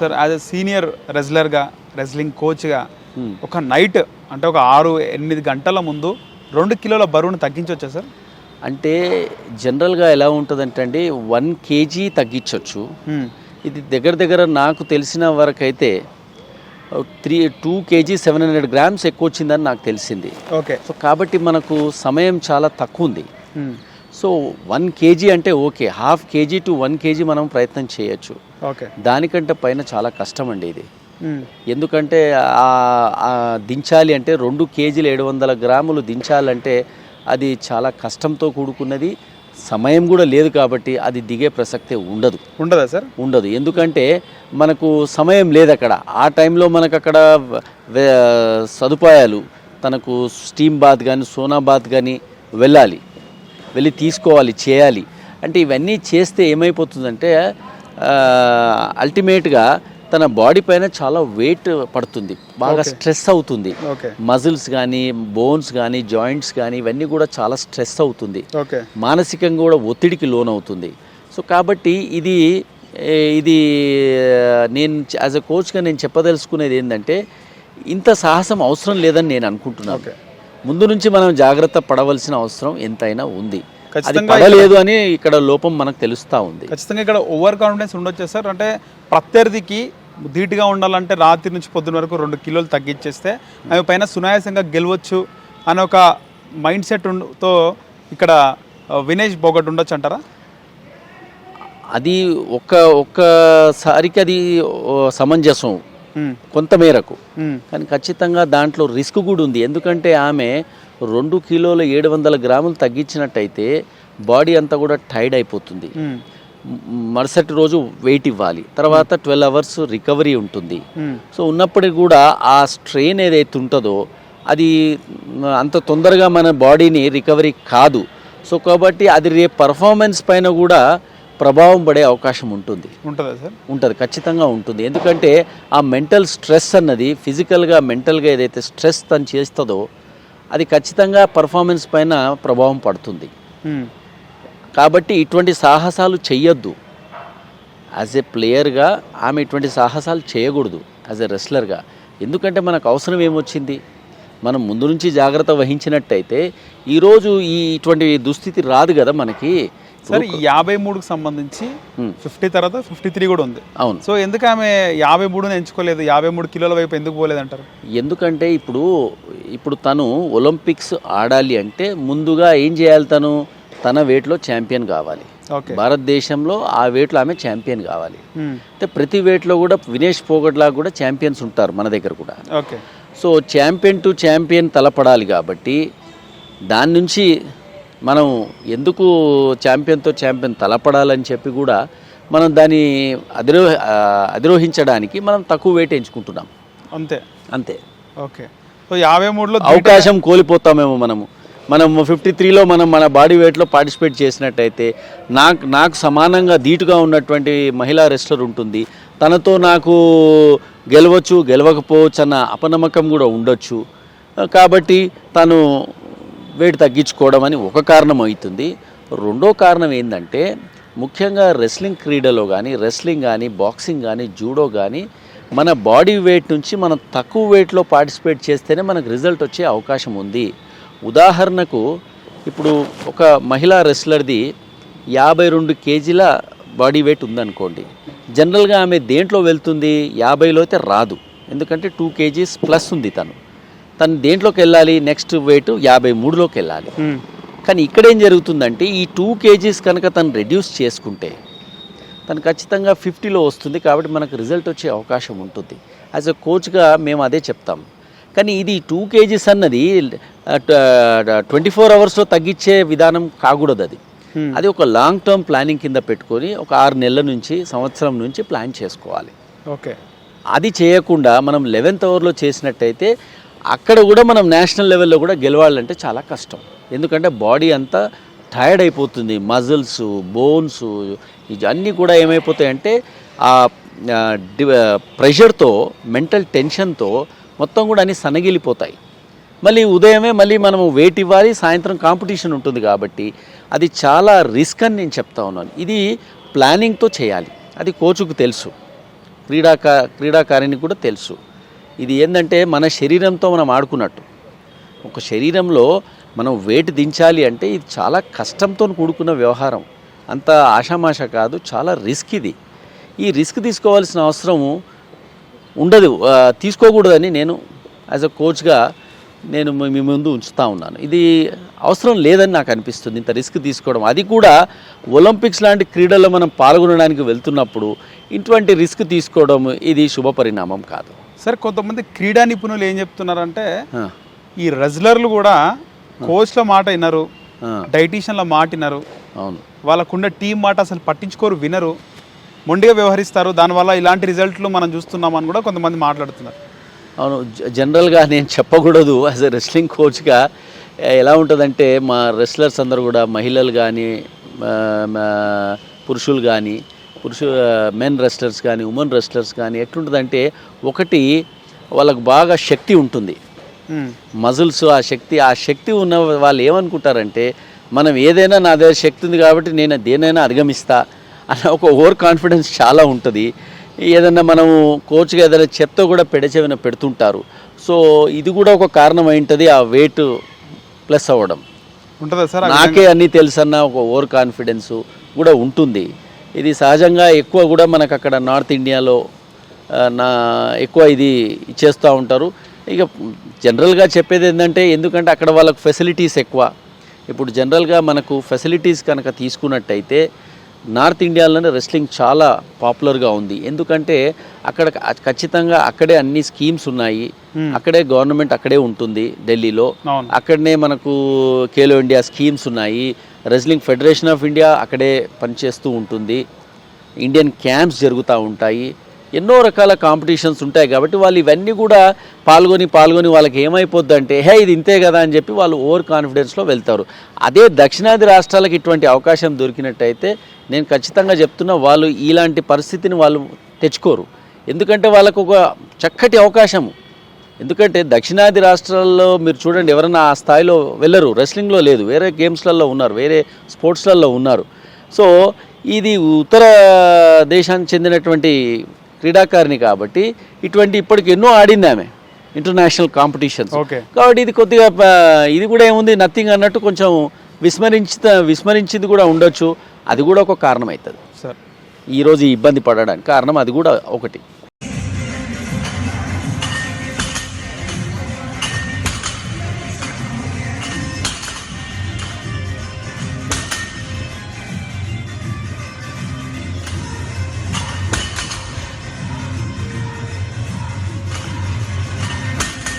Sir as a senior రెజ్లర్గా wrestling కోచ్గా ఒక నైట్ అంటే ఒక 6-8 గంటల ముందు 2 కిలోల బరువును తగ్గించవచ్చా సార్? అంటే జనరల్గా ఎలా ఉంటుందంటే అండి 1 kg తగ్గించవచ్చు. ఇది దగ్గర నాకు తెలిసిన వరకు అయితే 2 kg 700 grams ఎక్కువ వచ్చిందని నాకు తెలిసింది. ఓకే. సో కాబట్టి మనకు సమయం చాలా తక్కువ ఉంది. సో 1 kg అంటే ఓకే, 1/2 kg to 1 kg మనం ప్రయత్నం చేయొచ్చు. ఓకే. దానికంటే పైన చాలా కష్టం అండి ఇది. ఎందుకంటే దించాలి అంటే 2 kg 700 grams దించాలంటే అది చాలా కష్టంతో కూడుకున్నది, సమయం కూడా లేదు. కాబట్టి అది దిగే ప్రసక్తే ఉండదా సార్? ఉండదు. ఎందుకంటే మనకు సమయం లేదు అక్కడ. ఆ టైంలో మనకు అక్కడ సదుపాయాలు తనకు స్టీమ్ బాత్ కానీ సోనా బాత్ కానీ వెళ్ళి తీసుకోవాలి, చేయాలి. అంటే ఇవన్నీ చేస్తే ఏమైపోతుందంటే అల్టిమేట్గా తన బాడీ పైన చాలా వెయిట్ పడుతుంది, బాగా స్ట్రెస్ అవుతుంది. మజిల్స్ కానీ బోన్స్ కానీ జాయింట్స్ కానీ ఇవన్నీ కూడా చాలా స్ట్రెస్ అవుతుంది, మానసికంగా కూడా ఒత్తిడికి లోనవుతుంది. సో కాబట్టి ఇది నేను యాజ్ ఎ కోచ్గా నేను చెప్పదలుచుకునేది ఏంటంటే ఇంత సాహసం అవసరం లేదని నేను అనుకుంటున్నాను. ముందు నుంచి మనం జాగ్రత్త పడవలసిన అవసరం ఎంతైనా ఉంది. పడలేదు అని ఇక్కడ లోపం మనకు తెలుస్తూ ఉంది. ఖచ్చితంగా ఇక్కడ ఓవర్ కాన్ఫిడెన్స్ ఉండొచ్చా సార్? అంటే ప్రత్యర్థికి ధీటుగా ఉండాలంటే రాత్రి నుంచి పొద్దున వరకు 2 కిలోలు తగ్గించేస్తే ఆమె పైన సునాయాసంగా గెలవచ్చు అనే ఒక మైండ్ సెట్తో ఇక్కడ వినేష్ బోగట్ ఉండొచ్చు అంటారా? అది ఒక్కసారికి అది సమంజసం కొంతమేరకు, కానీ ఖచ్చితంగా దాంట్లో రిస్క్ కూడా ఉంది. ఎందుకంటే ఆమె 2 కిలోల 700 grams తగ్గించినట్టయితే బాడీ అంతా కూడా టైర్డ్ అయిపోతుంది. మరుసటి రోజు వెయిట్ ఇవ్వాలి, తర్వాత 12 hours రికవరీ ఉంటుంది. సో ఉన్నప్పటికీ కూడా ఆ స్ట్రెయిన్ ఏదైతే ఉంటుందో అది అంత తొందరగా మన బాడీని రికవరీ కాదు. సో కాబట్టి అది రేపు పర్ఫార్మెన్స్ పైన కూడా ప్రభావం పడే అవకాశం ఉంటుందా సార్? ఉంటుంది, ఖచ్చితంగా ఉంటుంది. ఎందుకంటే ఆ మెంటల్ స్ట్రెస్ అన్నది ఫిజికల్గా మెంటల్గా ఏదైతే స్ట్రెస్ తను చేస్తుందో అది ఖచ్చితంగా పర్ఫార్మెన్స్ పైన ప్రభావం పడుతుంది. కాబట్టి ఇటువంటి సాహసాలు చెయ్యొద్దు. యాజ్ ఏ ప్లేయర్గా ఆమె ఇటువంటి సాహసాలు చేయకూడదు యాజ్ ఏ రెస్లర్గా. ఎందుకంటే మనకు అవసరం ఏమొచ్చింది, మనం ముందు నుంచి జాగ్రత్త వహించినట్టయితే ఈరోజు ఇటువంటి దుస్థితి రాదు కదా మనకి. సార్ 53కు సంబంధించి 50 తర్వాత 53 కూడా ఉంది. అవును. సో ఎందుకు ఆమె 53ని ఎంచుకోలేదు, 53 కిలోల వైపు ఎందుకు పోలేదంటారు? ఎందుకంటే ఇప్పుడు తను ఒలింపిక్స్ ఆడాలి అంటే ముందుగా ఏం చేయాలి, తన వెయిట్లో ఛాంపియన్ కావాలి. భారతదేశంలో ఆ వెయిట్లో ఆమె ఛాంపియన్ కావాలి. అంటే ప్రతి వెయిట్లో కూడా వినేష్ ఫోగట్ లాగా కూడా ఛాంపియన్స్ ఉంటారు మన దగ్గర కూడా. సో ఛాంపియన్ టు ఛాంపియన్ తలపడాలి. కాబట్టి దాని నుంచి మనం ఎందుకు ఛాంపియన్తో ఛాంపియన్ తలపడాలని చెప్పి కూడా మనం దాన్ని అధిరోహించడానికి మనం తక్కువ వెయిట్ ఎంచుకుంటున్నాం. అంతే. ఓకే. సో 53లో అవకాశం కోల్పోతామేమో మనం 53లో మనం మన బాడీ వెయిట్లో పార్టిసిపేట్ చేసినట్టయితే నాకు సమానంగా ధీటుగా ఉన్నటువంటి మహిళా రెస్లర్ ఉంటుంది, తనతో నాకు గెలవకపోవచ్చు అన్న అపనమ్మకం కూడా ఉండొచ్చు. కాబట్టి తను వెయిట్ తగ్గించుకోవడం అని ఒక కారణం అవుతుంది. రెండో కారణం ఏంటంటే ముఖ్యంగా రెస్లింగ్ క్రీడలో కానీ రెస్లింగ్ కానీ బాక్సింగ్ కానీ జూడో కానీ మన బాడీ వెయిట్ నుంచి మనం తక్కువ వెయిట్లో పార్టిసిపేట్ చేస్తేనే మనకు రిజల్ట్ వచ్చే అవకాశం ఉంది. ఉదాహరణకు ఇప్పుడు ఒక మహిళా రెస్లర్ది 52 kg బాడీ వెయిట్ ఉందనుకోండి. జనరల్గా ఆమె దేంట్లో వెళ్తుంది, 50లో అయితే రాదు. ఎందుకంటే 2 kg ప్లస్ ఉంది. తను దేంట్లోకి వెళ్ళాలి, నెక్స్ట్ వెయిట్ 53లోకి వెళ్ళాలి. కానీ ఇక్కడేం జరుగుతుందంటే ఈ 2 kg కనుక తను రెడ్యూస్ చేసుకుంటే తను ఖచ్చితంగా 50లో వస్తుంది. కాబట్టి మనకు రిజల్ట్ వచ్చే అవకాశం ఉంటుంది. యాజ్ ఎ కోచ్గా మేము అదే చెప్తాం. కానీ ఇది 2 kg అన్నది 24 hours తగ్గించే విధానం కాకూడదు. అది ఒక లాంగ్ టర్మ్ ప్లానింగ్ కింద పెట్టుకొని ఒక 6 నెలల నుంచి సంవత్సరం నుంచి ప్లాన్ చేసుకోవాలి. అది చేయకుండా మనం 11th hourలో చేసినట్టయితే అక్కడ కూడా మనం నేషనల్ లెవెల్లో కూడా గెలవాలంటే చాలా కష్టం. ఎందుకంటే బాడీ అంతా టైర్డ్ అయిపోతుంది, మజిల్స్ బోన్స్ ఇవన్నీ కూడా ఏమైపోతాయంటే ఆ ప్రెషర్తో మెంటల్ టెన్షన్తో మొత్తం కూడా అన్నీ సన్నగిలిపోతాయి. మళ్ళీ ఉదయమే మళ్ళీ మనము వెయిట్ ఇవ్వాలి, సాయంత్రం కాంపిటీషన్ ఉంటుంది. కాబట్టి అది చాలా రిస్క్ అని నేను చెప్తా ఉన్నాను. ఇది ప్లానింగ్తో చేయాలి, అది కోచ్కు తెలుసు. క్రీడాకారిని కూడా తెలుసు. ఇది ఏంటంటే మన శరీరంతో మనం ఆడుకున్నట్టు. ఒక శరీరంలో మనం వెయిట్ దించాలి అంటే ఇది చాలా కష్టంతో కూడుకున్న వ్యవహారం, అంత ఆషామాష కాదు, చాలా రిస్క్ ఇది. ఈ రిస్క్ తీసుకోవాల్సిన అవసరము ఉండదు, తీసుకోకూడదని నేను యాజ్ అ కోచ్గా నేను మీ ముందు ఉంచుతూ ఉన్నాను. ఇది అవసరం లేదని నాకు అనిపిస్తుంది ఇంత రిస్క్ తీసుకోవడం. అది కూడా ఒలింపిక్స్ లాంటి క్రీడల్లో మనం పాల్గొనడానికి వెళ్తున్నప్పుడు ఇటువంటి రిస్క్ తీసుకోవడం ఇది శుభ పరిణామం కాదు. సార్, కొంతమంది క్రీడా నిపుణులు ఏం చెప్తున్నారంటే ఈ రెజ్లర్లు కూడా కోచ్ల మాట వినరు, డైటీషియన్ల మాట వినరు, అవును, వాళ్ళకున్న టీం మాట అసలు పట్టించుకోరు, వినరు, మొండిగా వ్యవహరిస్తారు, దానివల్ల ఇలాంటి రిజల్ట్లు మనం చూస్తున్నామని కూడా కొంతమంది మాట్లాడుతున్నారు. అవును, జనరల్గా నేను చెప్పకూడదు యాజ్ ఎ రెస్లింగ్ కోచ్గా ఎలా ఉంటుందంటే మా రెస్లర్స్ అందరూ కూడా మహిళలు కానీ పురుషులు కానీ మెన్ రెస్లర్స్ కానీ ఉమెన్ రెస్లర్స్ కానీ ఎట్లుంటుందంటే ఒకటి వాళ్ళకు బాగా శక్తి ఉంటుంది, మజిల్స్, ఆ శక్తి ఉన్న వాళ్ళు ఏమనుకుంటారంటే మనం ఏదైనా నా దగ్గర శక్తి ఉంది కాబట్టి నేను దేనైనా అధిగమిస్తా అన్న ఒక ఓవర్ కాన్ఫిడెన్స్ చాలా ఉంటుంది. ఏదన్నా మనము కోచ్గా ఏదైనా చెప్తే కూడా పెడచెవిన పెడుతుంటారు. సో ఇది కూడా ఒక కారణం అయింటుంది ఆ వెయిట్ ప్లస్ అవ్వడం. ఉంటుందా సార్? నాకే అన్నీ తెలుసన్న ఒక ఓవర్ కాన్ఫిడెన్స్ కూడా ఉంటుంది. ఇది సహజంగా ఎక్కువ కూడా మనకు అక్కడ నార్త్ ఇండియాలో ఎక్కువ ఇది చేస్తూ ఉంటారు. ఇక జనరల్గా చెప్పేది ఏంటంటే ఎందుకంటే అక్కడ వాళ్ళకు ఫెసిలిటీస్ ఎక్కువ. ఇప్పుడు జనరల్గా మనకు ఫెసిలిటీస్ కనుక తీసుకున్నట్టయితే నార్త్ ఇండియాలోనే రెస్లింగ్ చాలా పాపులర్గా ఉంది. ఎందుకంటే అక్కడ ఖచ్చితంగా అక్కడే అన్ని స్కీమ్స్ ఉన్నాయి, అక్కడే గవర్నమెంట్ అక్కడే ఉంటుంది ఢిల్లీలో, అక్కడనే మనకు ఖేలో ఇండియా స్కీమ్స్ ఉన్నాయి, రెస్లింగ్ ఫెడరేషన్ ఆఫ్ ఇండియా అక్కడే పనిచేస్తూ ఉంటుంది, ఇండియన్ క్యాంప్స్ జరుగుతూ ఉంటాయి, ఎన్నో రకాల కాంపిటీషన్స్ ఉంటాయి. కాబట్టి వాళ్ళు ఇవన్నీ కూడా పాల్గొని వాళ్ళకి ఏమైపోద్ది అంటే ఇది ఇంతే కదా అని చెప్పి వాళ్ళు ఓవర్ కాన్ఫిడెన్స్లో వెళ్తారు. అదే దక్షిణాది రాష్ట్రాలకు ఇటువంటి అవకాశం దొరికినట్టయితే నేను ఖచ్చితంగా చెప్తున్నా వాళ్ళు ఇలాంటి పరిస్థితిని వాళ్ళు తెచ్చుకోరు. ఎందుకంటే వాళ్ళకు ఒక చక్కటి అవకాశము. ఎందుకంటే దక్షిణాది రాష్ట్రాల్లో మీరు చూడండి, ఎవరైనా ఆ స్థాయిలో వెళ్ళరు, రెస్లింగ్లో లేదు, వేరే గేమ్స్లలో ఉన్నారు, వేరే స్పోర్ట్స్లలో ఉన్నారు. సో ఇది ఉత్తర దేశానికి చెందినటువంటి క్రీడాకారిణి కాబట్టి ఇప్పటికి ఎన్నో ఆడింది ఆమె ఇంటర్నేషనల్ కాంపిటీషన్స్. కాబట్టి ఇది కొద్దిగా ఇది కూడా ఏముంది నథింగ్ అన్నట్టు కొంచెం విస్మరించింది కూడా ఉండొచ్చు. అది కూడా ఒక కారణం అవుతుంది సార్ ఈరోజు ఇబ్బంది పడడానికి కారణం, అది కూడా ఒకటి.